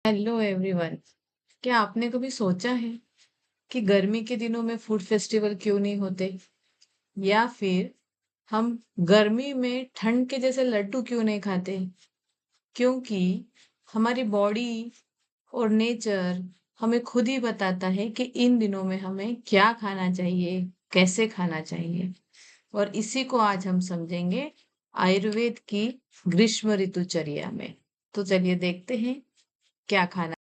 Hello everyone. क्या आपने कभी सोचा है कि गर्मी के दिनों में फूड फेस्टिवल क्यों नहीं होते, या फिर हम गर्मी में ठंड के जैसे लड्डू क्यों नहीं खाते? क्योंकि हमारी बॉडी और नेचर हमें खुद ही बताता है कि इन दिनों में हमें क्या खाना चाहिए, कैसे खाना चाहिए। और इसी को आज हम समझेंगे आयुर्वेद की ग्रीष्म ऋतुचर्या में। तो चलिए देखते हैं क्या खाना।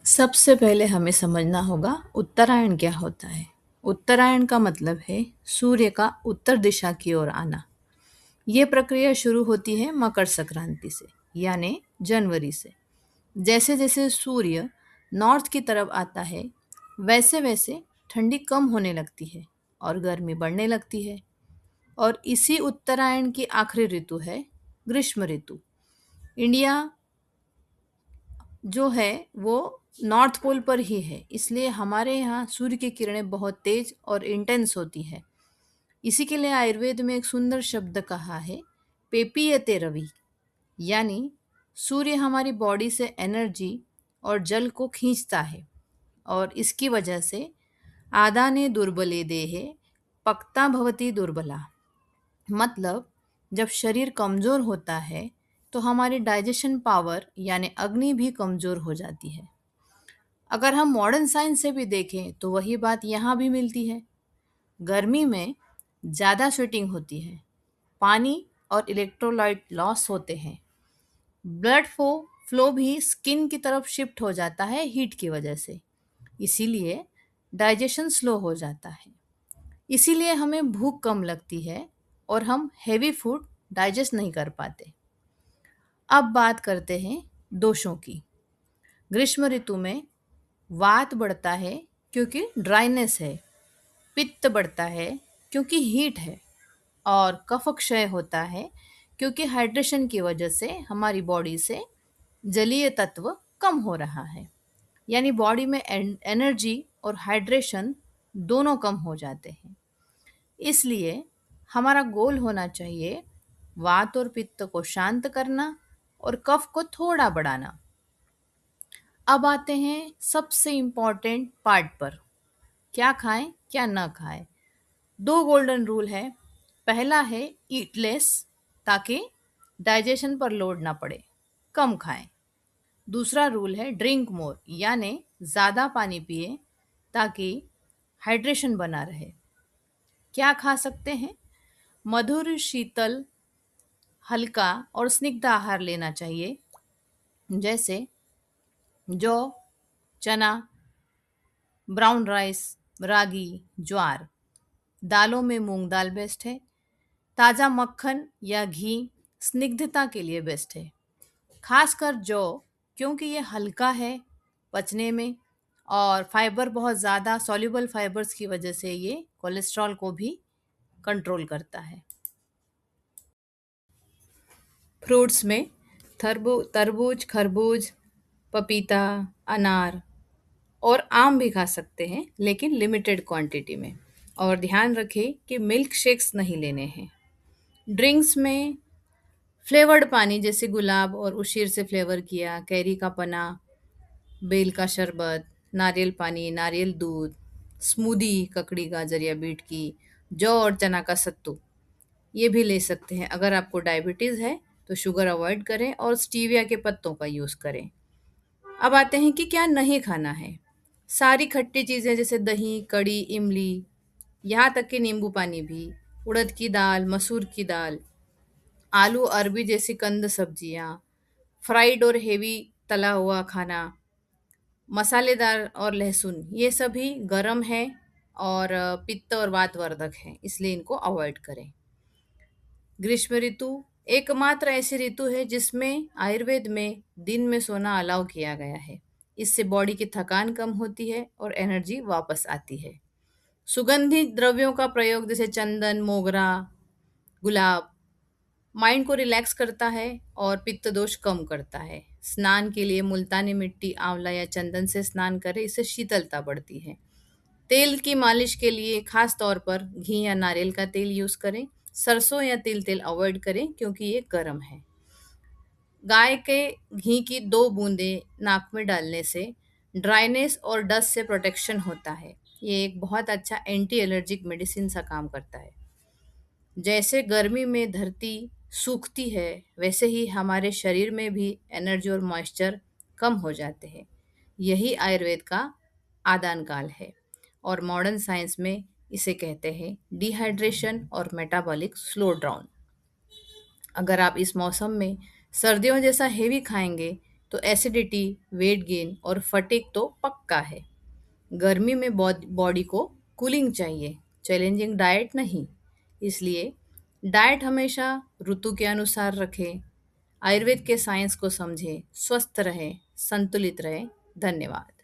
सबसे पहले हमें समझना होगा उत्तरायण क्या होता है। उत्तरायण का मतलब है सूर्य का उत्तर दिशा की ओर आना। ये प्रक्रिया शुरू होती है मकर संक्रांति से, यानी जनवरी से। जैसे जैसे सूर्य नॉर्थ की तरफ आता है, वैसे वैसे ठंडी कम होने लगती है और गर्मी बढ़ने लगती है। और इसी उत्तरायण की आखिरी ऋतु है ग्रीष्म ऋतु। इंडिया जो है वो नॉर्थ पोल पर ही है, इसलिए हमारे यहाँ सूर्य की किरणें बहुत तेज और इंटेंस होती है। इसी के लिए आयुर्वेद में एक सुंदर शब्द कहा है, पेपीयते रवि, यानी सूर्य हमारी बॉडी से एनर्जी और जल को खींचता है। और इसकी वजह से आदाने दुर्बले देहे पक्ता भवती दुर्बला, मतलब जब शरीर कमजोर होता है तो हमारी डाइजेशन पावर यानी अग्नि भी कमजोर हो जाती है। अगर हम मॉडर्न साइंस से भी देखें तो वही बात यहाँ भी मिलती है। गर्मी में ज़्यादा स्वेटिंग होती है, पानी और इलेक्ट्रोलाइट लॉस होते हैं, ब्लड फ्लो भी स्किन की तरफ शिफ्ट हो जाता है हीट की वजह से। इसीलिए डाइजेशन स्लो हो जाता है। इसीलिए हमें भूख कम लगती है और हम हेवी फूड डाइजेस्ट नहीं कर पाते। अब बात करते हैं दोषों की। ग्रीष्म ऋतु में वात बढ़ता है क्योंकि ड्राइनेस है, पित्त बढ़ता है क्योंकि हीट है, और कफ क्षय होता है क्योंकि हाइड्रेशन की वजह से हमारी बॉडी से जलीय तत्व कम हो रहा है। यानी बॉडी में एनर्जी और हाइड्रेशन दोनों कम हो जाते हैं। इसलिए हमारा गोल होना चाहिए वात और पित्त को शांत करना और कफ को थोड़ा बढ़ाना। अब आते हैं सबसे इम्पॉर्टेंट पार्ट पर, क्या खाएं क्या ना खाएं। दो गोल्डन रूल है। पहला है ईट लेस, ताकि डाइजेशन पर लोड ना पड़े, कम खाएं। दूसरा रूल है ड्रिंक मोर, यानी ज़्यादा पानी पिए ताकि हाइड्रेशन बना रहे। क्या खा सकते हैं? मधुर, शीतल, हल्का और स्निग्ध आहार लेना चाहिए, जैसे जौ, चना, ब्राउन राइस, रागी, ज्वार। दालों में मूंग दाल बेस्ट है। ताज़ा मक्खन या घी स्निग्धता के लिए बेस्ट है, खासकर जौ, क्योंकि ये हल्का है पचने में और फाइबर बहुत ज़्यादा, सॉल्युबल फाइबर्स की वजह से ये कोलेस्ट्रॉल को भी कंट्रोल करता है। फ्रूट्स में तरबूज, खरबूज, पपीता, अनार और आम भी खा सकते हैं, लेकिन लिमिटेड क्वांटिटी में। और ध्यान रखें कि मिल्क शेक्स नहीं लेने हैं। ड्रिंक्स में फ्लेवर्ड पानी, जैसे गुलाब और उशीर से फ्लेवर किया, कैरी का पना, बेल का शरबत, नारियल पानी, नारियल दूध, स्मूदी, ककड़ी, गाजर या बीट की, जौ और चना का सत्तू, ये भी ले सकते हैं। अगर आपको डायबिटीज़ है तो शुगर अवॉइड करें और स्टीविया के पत्तों का यूज़ करें। अब आते हैं कि क्या नहीं खाना है। सारी खट्टी चीज़ें जैसे दही, कड़ी, इमली, यहाँ तक कि नींबू पानी भी, उड़द की दाल, मसूर की दाल, आलू, अरबी जैसी कंद सब्जियाँ, फ्राइड और हेवी तला हुआ खाना, मसालेदार और लहसुन, ये सभी गरम है और पित्त और वातवर्धक है, इसलिए इनको अवॉइड करें। ग्रीष्म ऋतु एकमात्र ऐसी ऋतु है जिसमें आयुर्वेद में दिन में सोना अलाउ किया गया है। इससे बॉडी की थकान कम होती है और एनर्जी वापस आती है। सुगंधित द्रव्यों का प्रयोग जैसे चंदन, मोगरा, गुलाब माइंड को रिलैक्स करता है और पित्त दोष कम करता है। स्नान के लिए मुल्तानी मिट्टी, आंवला या चंदन से स्नान करें, इससे शीतलता बढ़ती है। तेल की मालिश के लिए खास तौर पर घी या नारियल का तेल यूज करें। सरसों या तिल तेल अवॉइड करें क्योंकि ये गर्म है। गाय के घी की 2 बूंदें नाक में डालने से ड्राइनेस और डस्ट से प्रोटेक्शन होता है। ये एक बहुत अच्छा एंटी एलर्जिक मेडिसिन सा काम करता है। जैसे गर्मी में धरती सूखती है, वैसे ही हमारे शरीर में भी एनर्जी और मॉइस्चर कम हो जाते हैं। यही आयुर्वेद का आदान काल है और मॉडर्न साइंस में इसे कहते हैं डिहाइड्रेशन और मेटाबॉलिक स्लो डाउन। अगर आप इस मौसम में सर्दियों जैसा हेवी खाएंगे तो एसिडिटी, वेट गेन और फटीग तो पक्का है। गर्मी में बॉडी को कूलिंग चाहिए, चैलेंजिंग डाइट नहीं। इसलिए डाइट हमेशा ऋतु के अनुसार रखें, आयुर्वेद के साइंस को समझें, स्वस्थ रहें, संतुलित रहें। धन्यवाद।